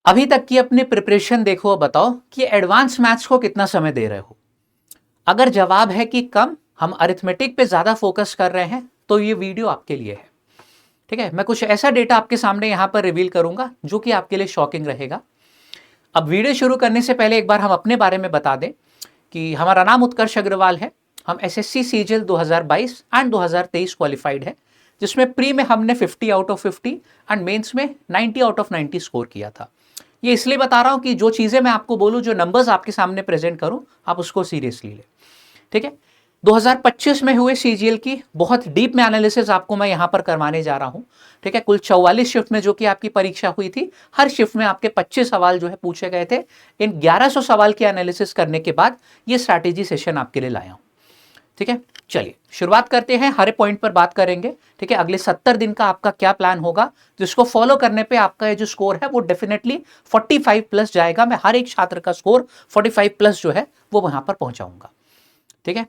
अभी तक की अपनी प्रिपरेशन देखो और बताओ कि एडवांस मैथ्स को कितना समय दे रहे हो। अगर जवाब है कि कम, हम अरिथमेटिक पे ज्यादा फोकस कर रहे हैं, तो ये वीडियो आपके लिए है। ठीक है, मैं कुछ ऐसा डेटा आपके सामने यहां पर रिवील करूंगा जो कि आपके लिए शॉकिंग रहेगा। अब वीडियो शुरू करने से पहले एक बार हम अपने बारे में बता दें कि हमारा नाम उत्कर्ष अग्रवाल है। हम एसएससी सीजीएल 2022 एंड 2023 क्वालिफाइड है, जिसमें प्री में हमने 50 आउट ऑफ 50 एंड मेंस में 90 आउट ऑफ 90 स्कोर किया था। ये इसलिए बता रहा हूं कि जो चीजें मैं आपको बोलूं, जो नंबर्स आपके सामने प्रेजेंट करूं, आप उसको सीरियसली ले। ठीक है, 2025 में हुए सीजीएल की बहुत डीप में एनालिसिस आपको मैं यहां पर करवाने जा रहा हूं। ठीक है, कुल 44 शिफ्ट में जो कि आपकी परीक्षा हुई थी, हर शिफ्ट में आपके 25 सवाल जो है पूछे गए थे। इन 1100 सवाल की एनालिसिस करने के बाद ये स्ट्रैटेजी सेशन आपके लिए लाया हूं। ठीक है, चलिए शुरुआत करते हैं, हर पॉइंट पर बात करेंगे। ठीक है, अगले 70 दिन का आपका क्या प्लान होगा, जिसको फॉलो करने पे आपका ये जो स्कोर है वो डेफिनेटली 45 प्लस जाएगा। मैं हर एक छात्र का स्कोर 45 प्लस जो है वो वहां पर पहुंचाऊंगा। ठीक है,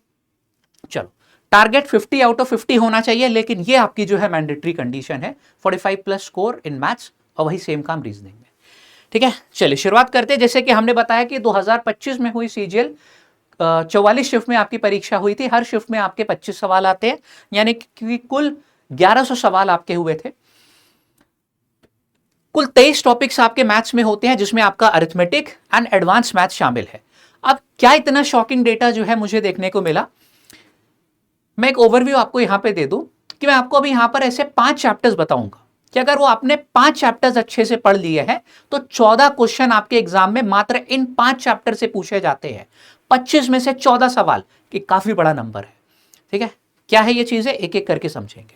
चलो, टारगेट 50 आउट ऑफ 50 होना चाहिए, लेकिन ये आपकी जो है मैंडेटरी कंडीशन है, 45 प्लस स्कोर इन मैथ्स और वही सेम काम रीजनिंग में। ठीक है, चलिए शुरुआत करते हैं। जैसे कि हमने बताया कि 2025 में हुई सीजीएल 44 शिफ्ट में आपकी परीक्षा हुई थी। हर शिफ्ट में आपके 25 सवाल आते हैं, यानी कि कुल 1100 सवाल आपके हुए थे। कुल 23 टॉपिक्स आपके मैथ्स में होते हैं, जिसमें आपका अरिथमेटिक एंड एडवांस मैथ्स शामिल है। अब क्या इतना शॉकिंग डेटा जो है मुझे देखने को मिला, मैं एक ओवरव्यू आपको यहां पे दे दूं कि मैं आपको अभी यहां पर ऐसे 5 चैप्टर्स बताऊंगा कि अगर वो आपने 5 चैप्टर्स अच्छे से पढ़ लिए हैं तो 14 क्वेश्चन आपके एग्जाम में मात्र इन 5 चैप्टर से पूछे जाते हैं। 25 में से 14 सवाल, कि काफी बड़ा नंबर है। ठीक है, क्या है ये चीजें, एक एक करके समझेंगे।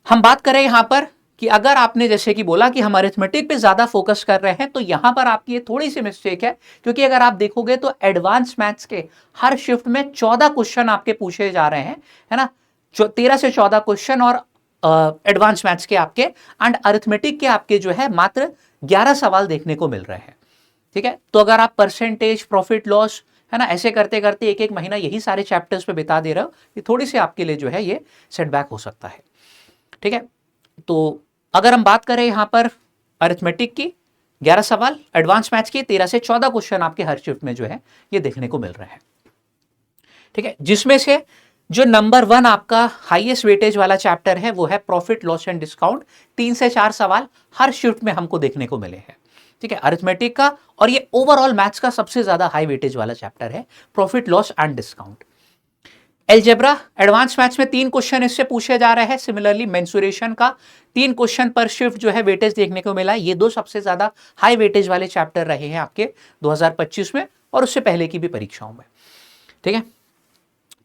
हम बात करें यहां पर कि अगर आपने जैसे कि बोला कि हम अरिथमेटिक पे ज्यादा फोकस कर रहे हैं, तो यहां पर आपकी ये थोड़ी सी मिस्टेक है, क्योंकि अगर आप देखोगे तो एडवांस मैथ्स के हर शिफ्ट में 14 क्वेश्चन आपके पूछे जा रहे हैं, है ना। 13 से 14 क्वेश्चन और एडवांस मैथ्स के आपके एंड अरिथमेटिक के आपके जो है मात्र 11 सवाल देखने को मिल रहे हैं। ठीक है, तो अगर आप परसेंटेज, प्रॉफिट लॉस, है ना, ऐसे करते करते एक एक महीना यही सारे चैप्टर्स पे बिता दे रहे हो, ये थोड़ी सी आपके लिए जो है ये सेटबैक हो सकता है। ठीक है, तो अगर हम बात करें यहां पर अरिथमेटिक की 11 सवाल, एडवांस मैथ्स की 13 से 14 क्वेश्चन आपके हर शिफ्ट में जो है ये देखने को मिल रहे हैं। ठीक है, जिसमें से जो नंबर 1 आपका हाईएस्ट वेटेज वाला चैप्टर है वो है प्रॉफिट लॉस एंड डिस्काउंट। 3 से 4 सवाल हर शिफ्ट में हमको देखने को मिले हैं। ठीक है, अरिथमेटिक का, और ये ओवरऑल मैथ्स का सबसे ज्यादा हाई वेटेज वाला चैप्टर है, profit loss and discount. Algebra advance maths में 3 क्वेश्चन इससे पूछे जा रहे हैं। सिमिलरली मेंसुरेशन का 3 क्वेश्चन पर शिफ्ट जो है वेटेज देखने को मिला है। ये दो सबसे ज्यादा हाई वेटेज वाले चैप्टर रहे हैं आपके 2025 में और उससे पहले की भी परीक्षाओं में। ठीक है,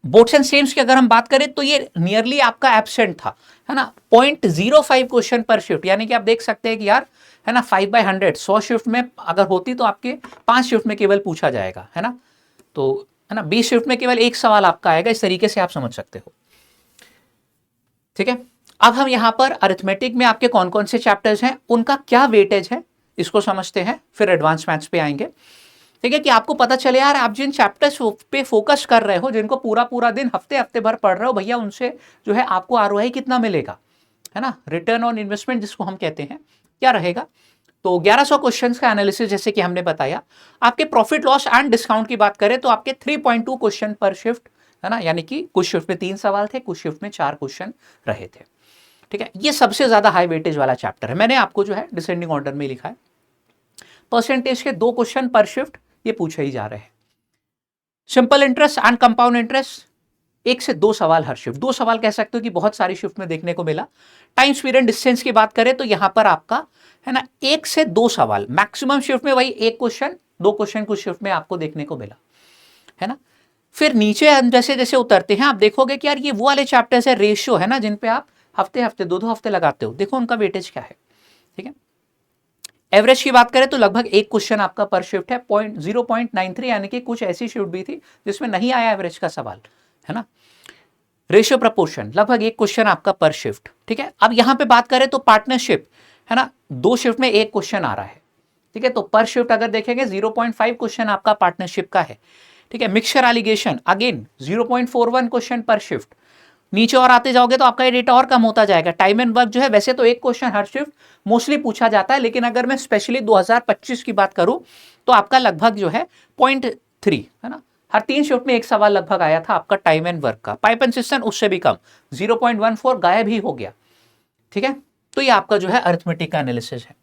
बोट्स एंड स्ट्रीम्स की अगर हम बात करें तो ये नियरली आपका एब्सेंट था, है ना। 0.05 क्वेश्चन पर शिफ्ट, यानी कि आप देख सकते हैं कि यार, है ना, 5/100 100 शिफ्ट में अगर होती तो आपके 5 शिफ्ट में केवल पूछा जाएगा, है ना। तो है ना, 20 शिफ्ट में केवल एक सवाल आपका आएगा, इस तरीके से आप समझ सकते हो। ठीक है, अब हम यहां पर अरिथमेटिक में आपके कौन कौन से चैप्टर्स हैं, उनका क्या वेटेज है, इसको समझते हैं, फिर एडवांस मैथ्स पे आएंगे। ठीक है, कि आपको पता चले यार, आप जिन चैप्टर्स पे फोकस कर रहे हो, जिनको पूरा पूरा दिन हफ्ते हफ्ते भर पढ़ रहे हो, भैया उनसे जो है आपको आरओआई कितना मिलेगा, है ना, रिटर्न ऑन इन्वेस्टमेंट जिसको हम कहते हैं, क्या रहेगा। तो 1100 क्वेश्चंस का एनालिसिस जैसे कि हमने बताया। आपके प्रॉफिट लॉस एंड डिस्काउंट की बात करें तो आपके 3.2 क्वेश्चन पर शिफ्ट, है ना, यानी कि कुछ शिफ्ट में 3 सवाल थे, कुछ शिफ्ट में 4 क्वेश्चन रहे थे। ठीक है, ये सबसे ज्यादा हाई वेटेज वाला चैप्टर है। मैंने आपको जो है डिसेंडिंग ऑर्डर में लिखा है। परसेंटेज के 2 क्वेश्चन पर शिफ्ट ये पूछे ही जा रहे हैं। Simple interest and compound interest 1 से 2 सवाल हर शिफ्ट, 2 सवाल कह सकते हो कि बहुत सारी शिफ्ट में देखने को मिला। टाइम स्पीड एंड डिस्टेंस की बात करें तो यहां पर आपका, है ना, 1 से 2 सवाल मैक्सिमम शिफ्ट में, वही 1 क्वेश्चन 2 क्वेश्चन कुछ शिफ्ट में आपको देखने को मिला, है ना। फिर नीचे हम जैसे जैसे उतरते हैं आप देखोगे कि यार ये वो वाले चैप्टर्स है, रेशियो, है ना, जिन पे आप हफ्ते हफ्ते 2-2 हफ्ते लगाते हो, देखो उनका वेटेज क्या है। ठीक है, एवरेज की बात करें तो लगभग 1 क्वेश्चन आपका पर शिफ्ट है, 0.93, यानी कि कुछ ऐसी शिफ्ट भी थी जिसमें नहीं आया एवरेज का सवाल, है ना। रेशियो प्रपोर्शन लगभग 1 क्वेश्चन आपका पर शिफ्ट। ठीक है, अब यहां पे बात करें तो पार्टनरशिप, है ना, 2 शिफ्ट में 1 क्वेश्चन आ रहा है। ठीक है, तो पर शिफ्ट अगर देखेंगे 0.5 क्वेश्चन आपका पार्टनरशिप का है। ठीक है, मिक्सचर एलिगेशन अगेन 0.41 क्वेश्चन पर शिफ्ट। नीचे और आते जाओगे तो आपका ये डेटा और कम होता जाएगा। टाइम एंड वर्क जो है, वैसे तो एक क्वेश्चन हर शिफ्ट मोस्टली पूछा जाता है, लेकिन अगर मैं स्पेशली 2025 की बात करूं तो आपका लगभग जो है 0.3 है ना, हर 3 शिफ्ट में एक सवाल लगभग आया था आपका टाइम एंड वर्क का। पाइप एंड सिस्टम उससे भी कम, 0.14 गायब ही हो गया। ठीक है, तो ये आपका जो है अरिथमेटिक का एनालिसिस है।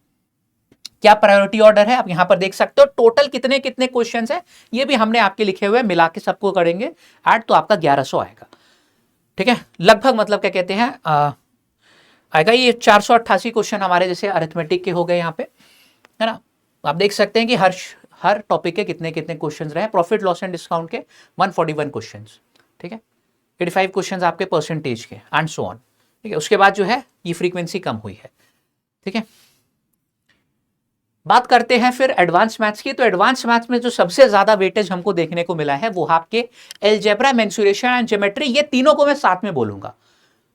क्या प्रायोरिटी ऑर्डर है आप यहां पर देख सकते हो। टोटल कितने कितने क्वेश्चंस है ये भी हमने आपके लिखे हुए, मिला के सबको करेंगे ऐड तो आपका 1100 आएगा। ठीक है, लगभग मतलब क्या कहते हैं आएगा ये 488 क्वेश्चन हमारे जैसे अरिथमेटिक के हो गए यहाँ पे, है ना। आप देख सकते हैं कि हर टॉपिक के कितने कितने क्वेश्चंस रहे। प्रॉफिट लॉस एंड डिस्काउंट के 141 क्वेश्चंस, ठीक है, 85 क्वेश्चंस आपके परसेंटेज के एंड सो ऑन। ठीक है, उसके बाद जो है ये फ्रीक्वेंसी कम हुई है। ठीक है, बात करते हैं फिर एडवांस मैथ्स की। तो एडवांस मैथ्स में जो सबसे ज्यादा वेटेज हमको देखने को मिला है वो आपके एलजेब्रा, मेंसुरेशन एंड ज्योमेट्री। ये तीनों को मैं साथ में बोलूंगा।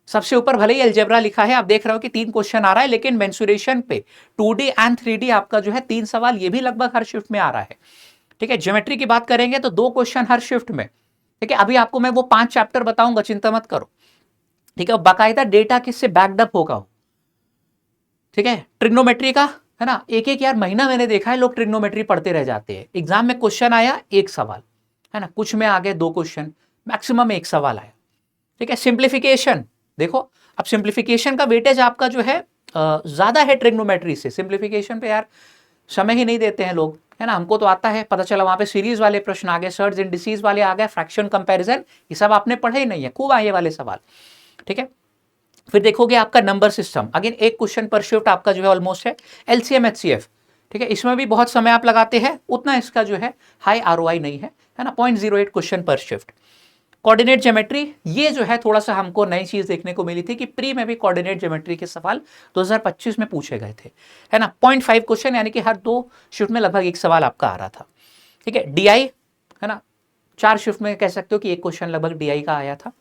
सबसे ऊपर भले ही एलजेब्रा लिखा है, आप देख रहे हो कि 3 क्वेश्चन आ रहा है, लेकिन मेंसुरेशन पे 2D एंड 3D आपका जो है 3 सवाल, ये भी लगभग हर शिफ्ट में आ रहा है। ठीक है, ज्योमेट्री की बात करेंगे तो 2 क्वेश्चन हर शिफ्ट में। ठीक है, अभी आपको मैं वो 5 चैप्टर बताऊंगा, चिंता मत करो। ठीक है, बाकायदा डेटा किससे बैकड होगा। ठीक है, ट्रिग्नोमेट्री का है ना, एक एक यार महीना मैंने देखा है लोग ट्रिग्नोमेट्री पढ़ते रह जाते हैं। एग्जाम में क्वेश्चन आया 1 सवाल, है ना, कुछ में आ गए 2 क्वेश्चन, मैक्सिमम 1 सवाल आया। ठीक है, सिंप्लीफिकेशन देखो, अब सिंप्लीफिकेशन का वेटेज आपका जो है ज्यादा है ट्रिग्नोमेट्री से। सिंप्लीफिकेशन पे यार समय ही नहीं देते हैं लोग, है ना। हमको तो आता है, पता चला वहां पे सीरीज वाले प्रश्न आ गए, सर्ज इंडिसीज वाले आ गए, फ्रैक्शन कंपैरिजन, ये सब आपने पढ़े ही नहीं है, खूब आए वाले सवाल। ठीक है, फिर देखोगे आपका नंबर सिस्टम, अगेन 1 क्वेश्चन पर शिफ्ट आपका जो है ऑलमोस्ट है। एलसीएम एचसीएफ, ठीक है, इसमें भी बहुत समय आप लगाते हैं, उतना इसका जो है हाई आरओआई नहीं है ना, 0.08 क्वेश्चन पर शिफ्ट। कोऑर्डिनेट ज्योमेट्री, ये जो है थोड़ा सा हमको नई चीज देखने को मिली थी कि प्री में भी कोऑर्डिनेट ज्योमेट्री के सवाल 2025 में पूछे गए थे, है ना। 0.5 क्वेश्चन, यानी कि हर 2 शिफ्ट में लगभग 1 सवाल आपका आ रहा था। ठीक है, डीआई, है ना, 4 शिफ्ट में कह सकते हो कि 1 क्वेश्चन लगभग डीआई का आया था,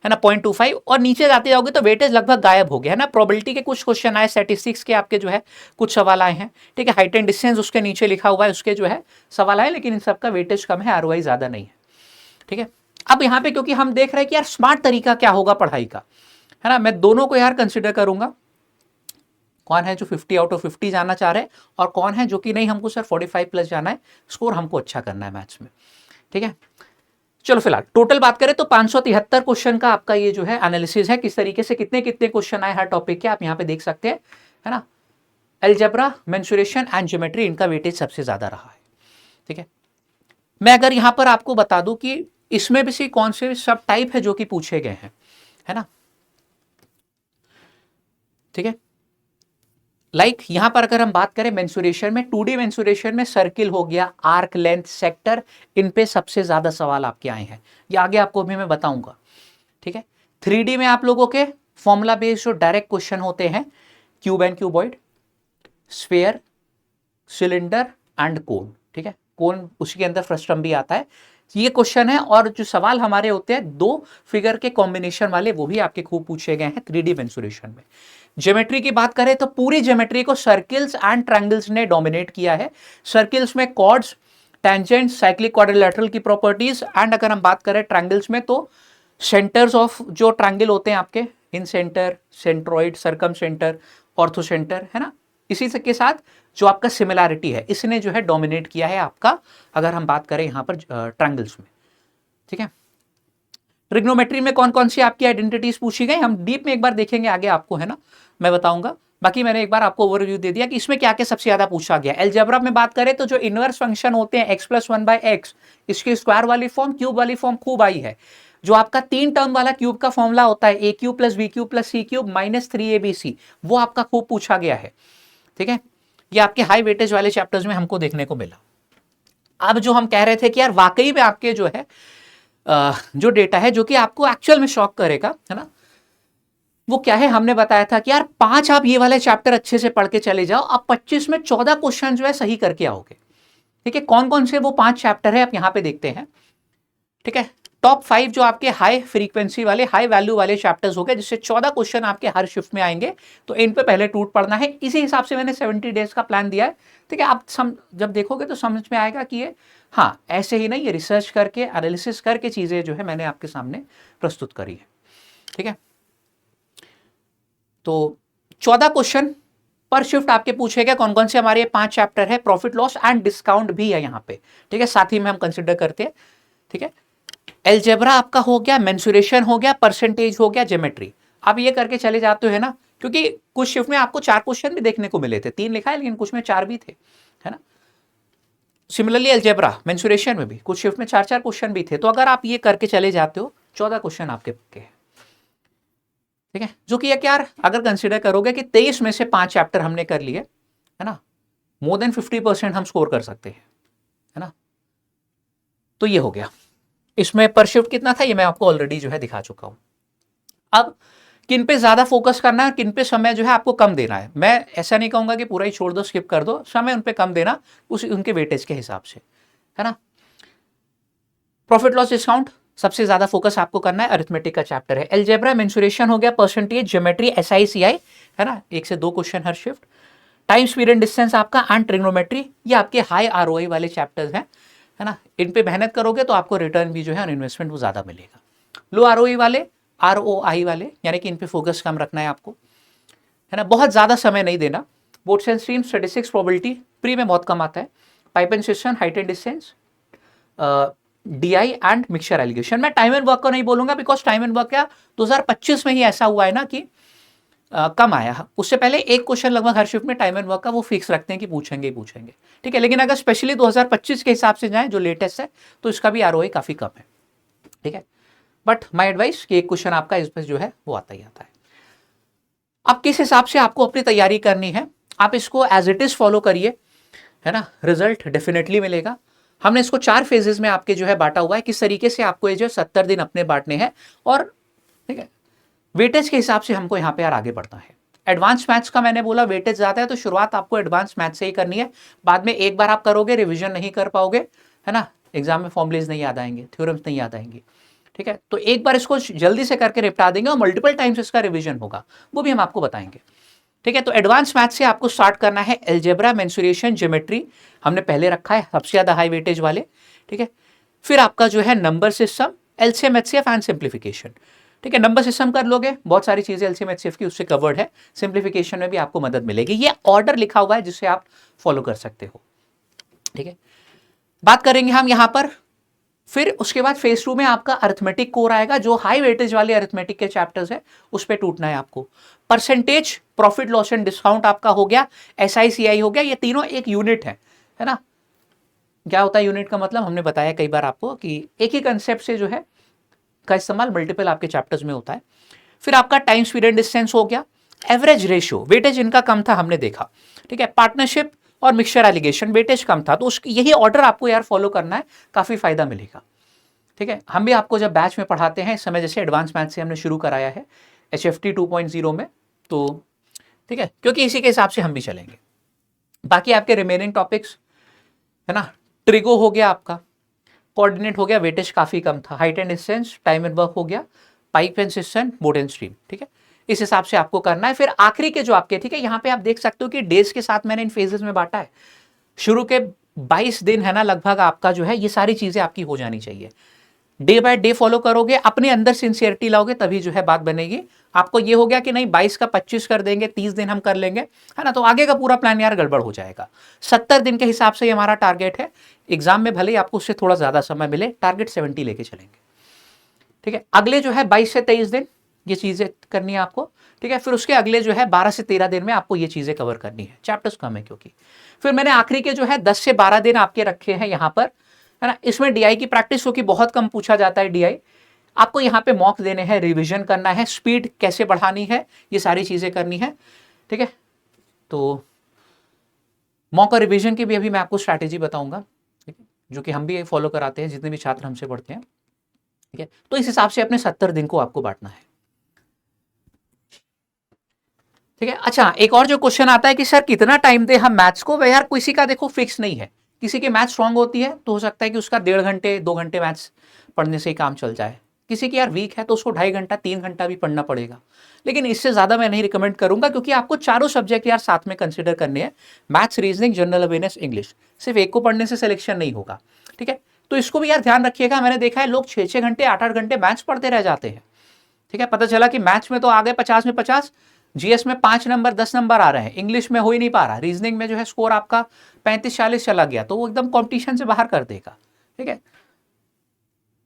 है ना, 0.25। और नीचे जाते जाओगे तो वेटेज लगभग गायब हो गया, है ना। प्रोबेबिलिटी के कुछ क्वेश्चन आए, स्टैटिस्टिक्स के आपके जो है कुछ सवाल आए हैं। ठीक है, हाइट एंड डिस्टेंस उसके नीचे लिखा हुआ है, उसके जो है सवाल आए, लेकिन इन सबका वेटेज कम है, आरओआई ज्यादा नहीं है। ठीक है, अब यहाँ पे क्योंकि हम देख रहे हैं कि यार स्मार्ट तरीका क्या होगा पढ़ाई का, है ना, मैं दोनों को यार कंसिडर करूंगा। कौन है जो 50 आउट ऑफ 50 जाना चाह रहे हैं, और कौन है जो कि नहीं हमको सर 45 प्लस जाना है, स्कोर हमको अच्छा करना है मैथ्स में। ठीक है, चलो फिलहाल टोटल बात करें तो 573 क्वेश्चन का आपका ये जो है एनालिसिस है, किस तरीके से कितने कितने क्वेश्चन आए हर टॉपिक के, आप यहाँ पे देख सकते हैं, है ना। एलजेब्रा, मेंसुरेशन एंड ज्योमेट्री, इनका वेटेज सबसे ज्यादा रहा है। ठीक है, मैं अगर यहां पर आपको बता दूं कि इसमें भी से कौन से सब टाइप है जो कि पूछे गए हैं, है ना। ठीक है, लाइक यहां पर अगर हम बात करें मेंसुरेशन में, 2D मेंसुरेशन में सर्किल हो गया, आर्क, लेंथ, सेक्टर, इन पे सबसे ज्यादा सवाल आपके आए हैं, ये आगे आपको भी मैं बताऊंगा। ठीक है, 3D में आप लोगों के फॉर्मूला बेस्ड जो डायरेक्ट क्वेश्चन होते हैं, cube and cuboid, sphere, cylinder and कोन। ठीक है, कोन उसी के अंदर फ्रस्टम भी आता है, ये क्वेश्चन है। और जो सवाल हमारे होते हैं 2 फिगर के कॉम्बिनेशन वाले, वो भी आपके खूब पूछे गए हैं 3D मेंसुरेशन में। ज्योमेट्री की बात करें तो पूरी ज्योमेट्री को सर्किल्स एंड ट्रायंगल्स ने डोमिनेट किया है। सर्किल्स में कॉर्ड्स, टेंजेंट, साइक्लिक क्वाड्रिलेटरल की प्रॉपर्टीज, एंड अगर हम बात करें ट्रायंगल्स में तो सेंटर्स ऑफ जो ट्रायंगल होते हैं आपके, incentre, centroid, circumcentre, orthocentre, है ना। इसी के साथ जो आपका सिमिलैरिटी है, इसने जो है डोमिनेट किया है आपका, अगर हम बात करें यहां पर ट्रायंगल्स में। ठीक है, ट्रिग्नोमेट्री में कौन कौन सी आपकी आइडेंटिटीज पूछी गई, हम डीप में एक बार देखेंगे आगे आपको, है ना, मैं बताऊंगा। बाकी मैंने एक बार आपको ओवरव्यू दे दिया कि इसमें क्या क्या सबसे ज्यादा पूछा गया। एलजेब्रा में बात करें तो जो इनवर्स फंक्शन होते हैं x+1/x, इसकी स्क्वायर वाली फॉर्म, क्यूब वाली फॉर्म खूब आई है। जो आपका 3 टर्म वाला क्यूब का फॉर्मूला होता है, a³ + b³ + c³ -3abc, वो आपका खूब पूछा गया है। ठीक है, ये आपके हाई वेटेज वाले चैप्टर्स में हमको देखने को मिला। अब जो हम कह रहे थे कि यार वाकई में आपके जो है जो डेटा है जो कि आपको एक्चुअल में शॉक करेगा, है ना, वो क्या है, हमने बताया था कि यार 5 आप ये वाले चैप्टर अच्छे से पढ़ के चले जाओ, अब 25 में 14 क्वेश्चन जो है सही करके आओगे। ठीक है, कौन कौन से वो 5 चैप्टर है आप यहां पे देखते हैं। ठीक है, टॉप 5 जो आपके हाई फ्रीक्वेंसी वाले, हाई वैल्यू वाले चैप्टर्स हो गए, जिससे 14 क्वेश्चन आपके हर शिफ्ट में आएंगे, तो इन पे पहले टूट पड़ना है। इसी हिसाब से मैंने 70 डेज का प्लान दिया है। ठीक है, आप जब देखोगे तो समझ में आएगा कि ये हाँ ऐसे ही नहीं, ये रिसर्च करके, एनालिसिस करके चीजें जो है मैंने आपके सामने प्रस्तुत करी है। ठीक है, तो 14 क्वेश्चन पर शिफ्ट आपके पूछेगा। कौन कौन से हमारे ये 5 चैप्टर है, प्रॉफिट लॉस एंड डिस्काउंट भी है यहाँ पे, ठीक है, साथ ही में हम कंसिडर करते हैं। ठीक है, एल्जेब्रा आपका हो गया, मेंसुरेशन हो गया, परसेंटेज हो गया, ज्योमेट्री। आप ये करके चले जाते हो, है ना, क्योंकि कुछ शिफ्ट में आपको 4 क्वेश्चन भी देखने को मिले थे, 3 लिखा है लेकिन कुछ में 4 भी थे, है ना। सिमिलरली एल्जेब्रा मेंसुरेशन में भी कुछ शिफ्ट में 4 क्वेश्चन भी थे। तो अगर आप ये करके चले जाते हो 14 क्वेश्चन आपके पक्के हैं। ठीक है, जो कि यार अगर कंसिडर करोगे कि 23 में से 5 चैप्टर हमने कर लिए, है ना, मोर देन 50% हम स्कोर कर सकते हैं, है ना। तो ये हो गया। इसमें पर शिफ्ट कितना था ये मैं आपको ऑलरेडी जो है दिखा चुका हूं। अब किन पे ज्यादा फोकस करना है, किन पे समय जो है आपको कम देना है। मैं ऐसा नहीं कहूंगा कि पूरा ही छोड़ दो, स्किप कर दो, समय उन पे कम देना उस उनके वेटेज के हिसाब से, है ना। प्रॉफिट लॉस डिस्काउंट सबसे ज्यादा फोकस आपको करना है, अरिथमेटिक का चैप्टर है। एल्जेब्रा, मेंसुरेशन हो गया, परसेंटेज, ज्योमेट्री, SI, है ना, 1 से 2 question her shift. Time, speed and distance आपका एंड ट्रिग्नोमेट्री, ये आपके हाई ROI वाले चैप्टर्स हैं, है ना। इन पे मेहनत करोगे तो आपको रिटर्न भी जो है इन्वेस्टमेंट वो ज्यादा मिलेगा। लो ROI वाले, ROI वाले, यानी कि इन पे फोकस कम रखना है आपको, है ना। बहुत ज्यादा समय नहीं देना। Boards and stream, statistics, probability pre में बहुत कम आता है। Pipe and system, height and distance, DI and mixture allegation. मैं टाइम एंड वर्क को नहीं बोलूंगा, बिकॉज टाइम एंड वर्क क्या 2025 में ही ऐसा हुआ है ना कि कम आया। उससे पहले एक क्वेश्चन लगभग हर शिफ्ट में टाइम एंड वर्क का वो फिक्स रखते हैं कि पूछेंगे ही पूछेंगे, ठीक है। लेकिन अगर स्पेशली 2025 के हिसाब से जाए जो लेटेस्ट है, तो इसका भी ROI काफी कम है, ठीक है। बट माय एडवाइस कि एक क्वेश्चन आपका इस पर जो है वो आता ही आता है। अब किस हिसाब से आपको अपनी तैयारी करनी है, आप इसको एज इट इज फॉलो करिए, है ना, रिजल्ट डेफिनेटली मिलेगा। हमने इसको 4 फेजेस में आपके जो है बांटा हुआ है, किस तरीके से आपको ये जो 70 दिन अपने बांटने हैं, और ठीक है, वेटेज के हिसाब से हमको यहाँ पे यार आगे बढ़ना है। एडवांस मैथ्स का मैंने बोला वेटेज ज्यादा है, तो शुरुआत आपको एडवांस मैथ्स से ही करनी है। बाद में एक बार आप करोगे रिवीजन नहीं कर पाओगे, है ना, एग्जाम में फॉर्मुलेज नहीं याद आएंगे, थ्योरम्स नहीं याद आएंगे, ठीक है। तो एक बार इसको जल्दी से करके निपटा देंगे और मल्टीपल टाइम्स इसका रिवीजन होगा, वो भी हम आपको बताएंगे, ठीक है। तो एडवांस मैथ्स से आपको स्टार्ट करना है। एल्जेब्रा, मेंसुरेशन, ज्योमेट्री हमने पहले रखा है, सबसे ज्यादा हाई वेटेज वाले, ठीक है। फिर आपका जो है number system, LCM, HCF and simplification, ठीक है। नंबर सिस्टम कर लोगे, बहुत सारी चीजें LCM, HCF की उससे कवर्ड है। सिंप्लीफिकेशन में भी आपको मदद मिलेगी, ये ऑर्डर लिखा हुआ है जिसे आप फॉलो कर सकते हो, ठीक है। बात करेंगे हम यहां पर, फिर उसके बाद फेज 2 में आपका अरिथमेटिक कोर आएगा, जो हाई वेटेज वाले अरिथमेटिक के चैप्टर्स है उस पे टूटना है आपको। Percentage, profit loss and discount आपका हो गया, SI हो गया, ये तीनों एक यूनिट है ना। क्या होता है यूनिट का मतलब, हमने बताया कई बार आपको कि एक ही कंसेप्ट से जो है का इस्तेमाल मल्टीपल आपके चैप्टर्स में होता है। फिर आपका टाइम, स्पीड एंड डिस्टेंस हो गया। एवरेज रेशियो, वेटेज इनका कम था हमने देखा, ठीक है। पार्टनरशिप और मिक्सचर एलिगेशन वेटेज कम था, तो उसकी यही ऑर्डर आपको यार फॉलो करना है, काफी फायदा मिलेगा, ठीक है। हम भी आपको जब बैच में पढ़ाते हैं इस समय, जैसे एडवांस मैथ से हमने शुरू कराया है HFT 2.0 में, तो ठीक है, क्योंकि इसी के हिसाब से हम भी चलेंगे। बाकी आपके रिमेनिंग टॉपिक्स, है ना, ट्रिगो हो गया आपका, कोऑर्डिनेट हो गया, वेटेज काफी कम था, height and distance, time and work हो गया, pipe and system, board and stream, ठीक है। इस हिसाब से आपको करना है। फिर आखिरी के जो आपके, ठीक है, यहाँ पे आप देख सकते हो कि डेज के साथ मैंने इन फेजेस में बांटा है। शुरू के 22 दिन है ना लगभग, आपका जो है ये सारी चीजें आपकी हो जानी चाहिए। डे बाय डे फॉलो करोगे, अपने अंदर सिंसियरिटी लाओगे, तभी जो है बात बनेगी। आपको ये हो गया कि नहीं 22 का 25 कर देंगे, 30 दिन हम कर लेंगे, है ना, तो आगे का पूरा प्लान यार गड़बड़ हो जाएगा। 70 दिन के हिसाब से हमारा टारगेट है। एग्जाम में भले ही आपको उससे थोड़ा ज्यादा समय मिले, टारगेट 70 लेके चलेंगे, ठीक है। अगले जो है 22 से 23 दिन ये चीजें करनी है आपको, ठीक है। फिर उसके अगले जो है 12 से 13 दिन में आपको ये चीजें कवर करनी है, चैप्टर्स कम है क्योंकि। फिर मैंने आखिरी के जो है 10 से 12 दिन आपके रखे हैं यहाँ पर, है ना। इसमें DI की प्रैक्टिस, क्योंकि बहुत कम पूछा जाता है DI, आपको यहाँ पे मॉक देने हैं, रिवीजन करना है, स्पीड कैसे बढ़ानी है, ये सारी चीजें करनी है, ठीक है। तो मॉक और रिवीजन की भी अभी मैं आपको स्ट्रैटेजी बताऊंगा, ठीक है, जो कि हम भी फॉलो कराते हैं, जितने भी छात्र हमसे पढ़ते हैं, ठीक है। तो इस हिसाब से अपने 70 दिन को आपको बांटना है, ठीक है। अच्छा, एक और जो क्वेश्चन आता है कि सर कितना टाइम दे हम मैथ्स को, यार किसी का देखो फिक्स नहीं है। किसी की मैथ्स स्ट्रांग होती है तो हो सकता है कि उसका 1.5 घंटे 2 घंटे मैथ्स पढ़ने से ही काम चल जाए। किसी की यार वीक है तो उसको 2.5 घंटा 3 घंटा भी पढ़ना पड़ेगा, लेकिन इससे ज्यादा मैं नहीं रिकमेंड करूंगा, क्योंकि आपको चारों सब्जेक्ट यार साथ में कंसिडर करने हैं, maths, reasoning, general awareness, English. सिर्फ एक को पढ़ने से सिलेक्शन नहीं होगा, ठीक है। तो इसको भी यार ध्यान रखिएगा। मैंने देखा है लोग 6-6 घंटे 8-8 घंटे मैथ्स पढ़ते रह जाते हैं, ठीक है, पता चला कि मैथ्स में तो आ गए 50 में 50, जीएस में 5 नंबर 10 नंबर आ रहे हैं, इंग्लिश में हो ही नहीं पा रहा, रीजनिंग में जो है स्कोर आपका 35-40 चला गया, तो वो एकदम कॉम्पिटिशन से बाहर कर देगा। ठीक है,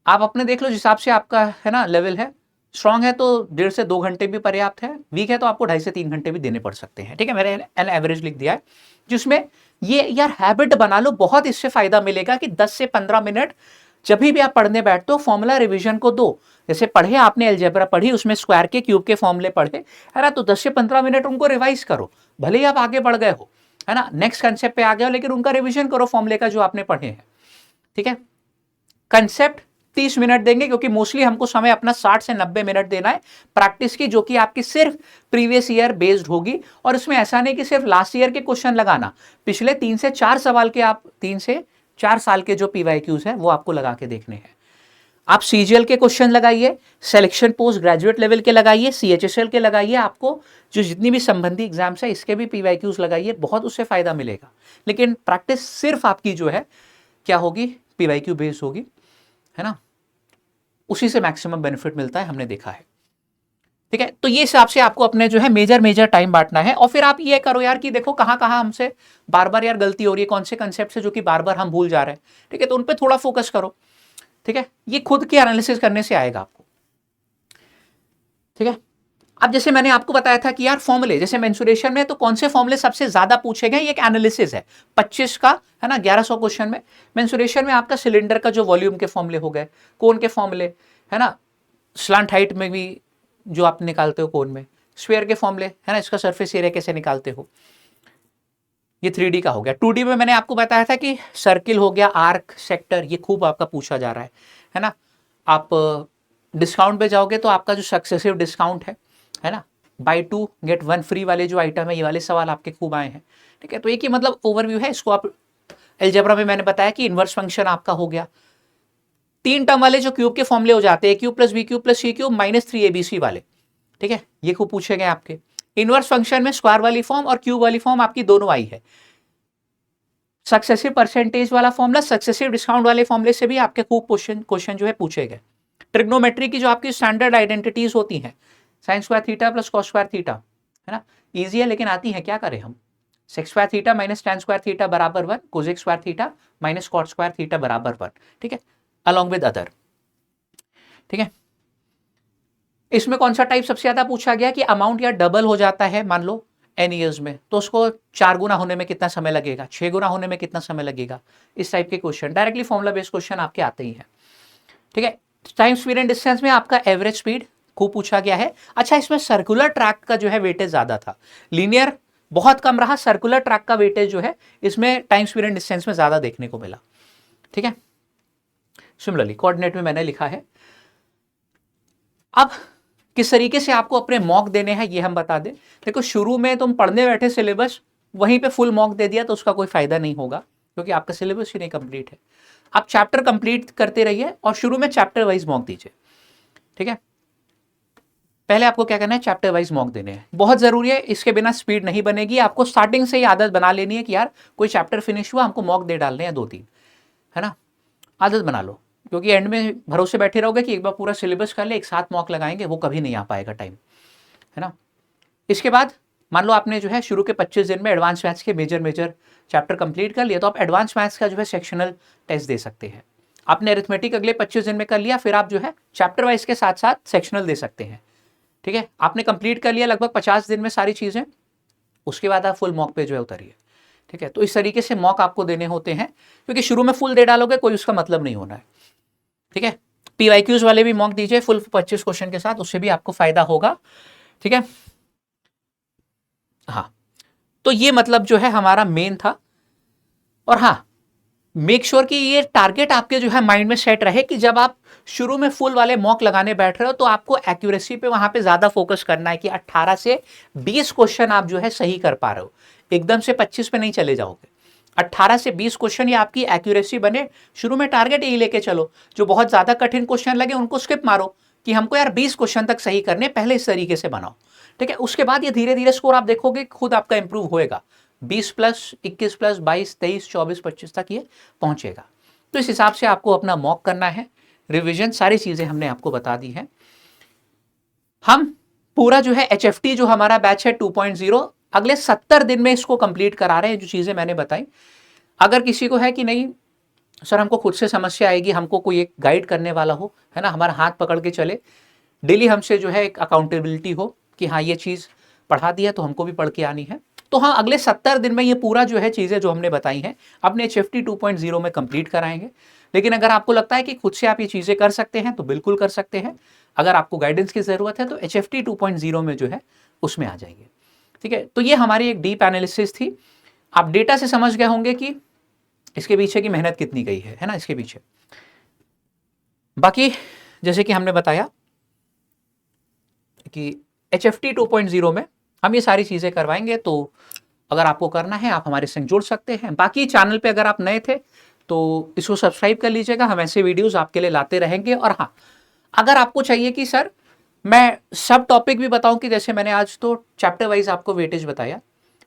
आप अपने देख लो जिस हिसाब से आपका है ना लेवल है, स्ट्रांग है तो 1.5 से 2 घंटे भी पर्याप्त है, वीक है तो आपको 2.5 से 3 घंटे भी देने पड़ सकते हैं। ठीक है, मैंने एन एवरेज लिख दिया है, जिसमें ये यार हैबिट बना लो, बहुत इससे फायदा मिलेगा कि 10 से 15 मिनट जब भी आप पढ़ने बैठते हो फॉर्मूला रिवीजन को दो। जैसे पढ़े आपने अलजेब्रा पढ़ी, उसमें स्क्वायर के क्यूब के फॉर्मूले पढ़े है ना, तो 10 से 15 मिनट उनको रिवाइज करो, भले ही आप आगे बढ़ गए हो है ना, नेक्स्ट कंसेप्ट पे आ गए हो, लेकिन उनका रिवीजन करो फॉर्मूले का जो आपने पढ़े हैं। ठीक है, कंसेप्ट 30 मिनट देंगे, क्योंकि मोस्टली हमको समय अपना 60 से 90 मिनट देना है प्रैक्टिस की, जो कि आपकी सिर्फ प्रीवियस ईयर बेस्ड होगी। और इसमें ऐसा नहीं कि सिर्फ लास्ट ईयर के क्वेश्चन लगाना, पिछले 3 से 4 सवाल के, आप 3 से 4 साल के जो पीवाईक्यूज है वो आपको लगा के देखने हैं। आप सीजीएल के क्वेश्चन लगाइए, सिलेक्शन पोस्ट ग्रेजुएट लेवल के लगाइए, सीएचएसएल के लगाइए, आपको जो जितनी भी संबंधी एग्जाम्स है इसके भी पीवाईक्यूज लगाइए, बहुत उससे फायदा मिलेगा। लेकिन प्रैक्टिस सिर्फ आपकी जो है क्या होगी, पीवाईक्यू बेस्ड होगी, है ना, उसी से मैक्सिमम बेनिफिट मिलता है, हमने देखा है। ठीक है, तो ये हिसाब से आपको अपने जो है मेजर टाइम बांटना है। और फिर आप ये करो यार कि देखो कहाँ कहाँ हमसे बार बार यार गलती हो रही है, कौन से कंसेप्ट से जो कि बार बार हम भूल जा रहे हैं। ठीक है, तो उन पे थोड़ा फोकस करो। ठीक है, ये खुद के एनालिसिस करने से आएगा आपको। ठीक है, अब जैसे मैंने आपको बताया था कि यार फॉर्मूले, जैसे मेंसुरेशन में तो कौन से फॉर्मूले सबसे ज्यादा पूछे गए, एक एनालिसिस है 25 का, है ना, 1100 क्वेश्चन में। मेंसुरेशन में आपका सिलेंडर का जो वॉल्यूम के फॉर्मूले हो गए, कोन के फॉर्मूले, है ना, स्लांट हाइट में भी जो आप निकालते हो कोन में, स्फीयर के फॉर्मूले, है ना, इसका सरफेस एरिया कैसे निकालते हो, ये 3D का हो गया। 2D में मैंने आपको बताया था कि सर्किल हो गया, आर्क, सेक्टर, ये खूब आपका पूछा जा रहा है ना। आप डिस्काउंट पे जाओगे तो आपका जो सक्सेसिव डिस्काउंट है ना, बाय 2 गेट 1 फ्री वाले जो आइटम है, ये वाले सवाल आपके खूब आए हैं। ठीक है, तो एक ही मतलब ओवरव्यू है, इसको आप अलजेब्रा में मैंने बताया कि इन्वर्स फंक्शन आपका हो गया, 3 टर्म वाले जो क्यूब के फॉर्मूले हो जाते हैं, cube plus B cube plus C cube minus 3abc वाले। ठीक है, ये खूब पूछे गए आपके। इनवर्स फंक्शन में स्क्वायर वाली फॉर्म और क्यूब वाली फॉर्म आपकी दोनों आई है। सक्सेसिव परसेंटेज वाला फॉर्मूला, सक्सेसिव डिस्काउंट वाले फॉर्मूले से भी आपके खूब क्वेश्चन जो है पूछे गए। ट्रिग्नोमेट्री की जो आपकी स्टैंडर्ड आइडेंटिटीज होती हैं, sine square theta plus cos square theta, है ना, इजी है लेकिन आती है, क्या करें हम। Sec square theta minus tan square theta बराबर 1, cosec square theta minus cot square theta बराबर 1। ठीक है, अलॉन्ग विद अदर। ठीक है, इसमें कौन सा टाइप सबसे ज्यादा पूछा गया कि अमाउंट या डबल हो जाता है मान लो n ईयर्स में, तो उसको 4 गुना होने में कितना समय लगेगा, 6 गुना होने में कितना समय लगेगा, इस टाइप के question directly formula based question आपके आते ही हैं। ठीक है, टाइम स्पीड एंड डिस्टेंस में आपका एवरेज स्पीड खूब पूछा गया है। अच्छा, इसमें सर्कुलर ट्रैक का जो है वेटेज ज्यादा था, लीनियर बहुत कम रहा, सर्कुलर ट्रैक का वेटेज जो है इसमें टाइम स्पीड एंड डिस्टेंस में ज्यादा देखने को मिला। ठीक है, सिमिलरली कोऑर्डिनेट में मैंने लिखा है। अब किस तरीके से आपको अपने मॉक देने हैं ये हम बता दें। देखो, शुरू में तुम पढ़ने बैठे सिलेबस, वहीं पे फुल मॉक दे दिया तो उसका कोई फायदा नहीं होगा, क्योंकि आपका सिलेबस ही नहीं कंप्लीट है। आप चैप्टर कंप्लीट करते रहिए और शुरू में चैप्टर वाइज मॉक दीजिए। ठीक है, पहले आपको क्या करना है, चैप्टर वाइज मॉक देने हैं, बहुत जरूरी है, इसके बिना स्पीड नहीं बनेगी। आपको स्टार्टिंग से ही आदत बना लेनी है कि यार कोई चैप्टर फिनिश हुआ, हमको मॉक दे डालने हैं 2-3, है ना, आदत बना लो। क्योंकि एंड में भरोसे बैठे रहोगे कि एक बार पूरा सिलेबस कर ले, एक साथ मॉक लगाएंगे, वो कभी नहीं आ पाएगा टाइम, है ना। इसके बाद मान लो आपने जो है शुरू के 25 दिन में एडवांस मैथ्स के मेजर चैप्टर कंप्लीट कर लिया, तो आप एडवांस मैथ्स का जो है सेक्शनल टेस्ट दे सकते हैं। आपने अरिथमेटिक अगले 25 दिन में कर लिया, फिर आप जो है चैप्टर वाइज के साथ साथ सेक्शनल दे सकते हैं। ठीक है, आपने कंप्लीट कर लिया लगभग 50 दिन में सारी चीजें, उसके बाद आप फुल मॉक पे जो है उतरिए। ठीक है, तो इस तरीके से मॉक आपको देने होते हैं, क्योंकि शुरू में फुल दे डालोगे कोई उसका मतलब नहीं होना है। ठीक है, पीवाईक्यूज वाले भी मॉक दीजिए फुल 25 क्वेश्चन के साथ, उससे भी आपको फायदा होगा। ठीक है, हाँ, तो ये मतलब जो है हमारा मेन था। और हाँ, मेक श्योर कि ये टारगेट आपके जो है माइंड में सेट रहे कि जब आप शुरू में फुल वाले मॉक लगाने बैठ रहे हो तो आपको एक्यूरेसी पे वहां पे ज्यादा फोकस करना है कि 18 से 20 क्वेश्चन आप जो है सही कर पा रहे हो, एकदम से 25 पे नहीं चले जाओगे। 18 से 20 क्वेश्चन ये आपकी एक्यूरेसी बने, शुरू में टारगेट यही लेके चलो। जो बहुत ज्यादा कठिन क्वेश्चन लगे उनको स्किप मारो कि हमको यार 20 क्वेश्चन तक सही करने, पहले इस तरीके से बनाओ। ठीक है, उसके बाद ये धीरे धीरे स्कोर आप देखोगे खुद आपका इंप्रूव होएगा, 20 प्लस 21 प्लस 22 23 24 25 तक ये पहुंचेगा। तो इस हिसाब से आपको अपना मॉक करना है, रिवीजन, सारी चीजें हमने आपको बता दी हैं। हम पूरा जो है HFT जो हमारा बैच है 2.0 अगले 70 दिन में इसको कंप्लीट करा रहे हैं, जो चीजें मैंने बताई। अगर किसी को है कि नहीं सर हमको खुद से समस्या आएगी, हमको कोई एक गाइड करने वाला हो, है ना, हमारा हाथ पकड़ के चले, डेली हमसे जो है एक अकाउंटेबिलिटी हो कि हाँ ये चीज़ पढ़ा दी है तो हमको भी पढ़ के आनी है, तो हाँ अगले 70 दिन में ये पूरा जो है चीज़ें जो हमने बताई हैं अपने HFT 2.0 में कंप्लीट कराएंगे। लेकिन अगर आपको लगता है कि खुद से आप ये चीज़ें कर सकते हैं तो बिल्कुल कर सकते हैं। अगर आपको गाइडेंस की ज़रूरत है तो HFT 2.0 में जो है उसमें आ जाइए। ठीक है, तो ये हमारी एक डीप एनालिसिस थी। आप डेटा से समझ गए होंगे कि इसके पीछे की मेहनत कितनी गई है ना, इसके पीछे। बाकी जैसे कि हमने बताया कि HFT 2.0 में हम ये सारी चीज़ें करवाएंगे, तो अगर आपको करना है आप हमारे संग जुड़ सकते हैं। बाकी चैनल पे अगर आप नए थे तो इसको सब्सक्राइब कर लीजिएगा, हम ऐसे वीडियोस आपके लिए लाते रहेंगे। और हाँ, अगर आपको चाहिए कि सर मैं सब टॉपिक भी बताऊं, कि जैसे मैंने आज तो चैप्टर वाइज आपको वेटेज बताया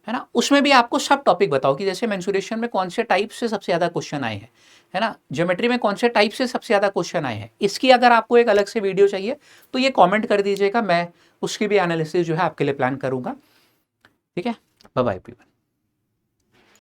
है ना, उसमें भी आपको सब टॉपिक बताओ कि जैसे मेंसुरेशन में कौन से टाइप से सबसे ज़्यादा क्वेश्चन आए हैं, है ना, ज्योमेट्री में कौन से टाइप से सबसे ज़्यादा क्वेश्चन आए हैं, इसकी अगर आपको एक अलग से वीडियो चाहिए तो ये कमेंट कर दीजिएगा, मैं उसकी भी एनालिसिस जो है आपके लिए प्लान करूंगा। ठीक है, बाय बाय एवरीवन।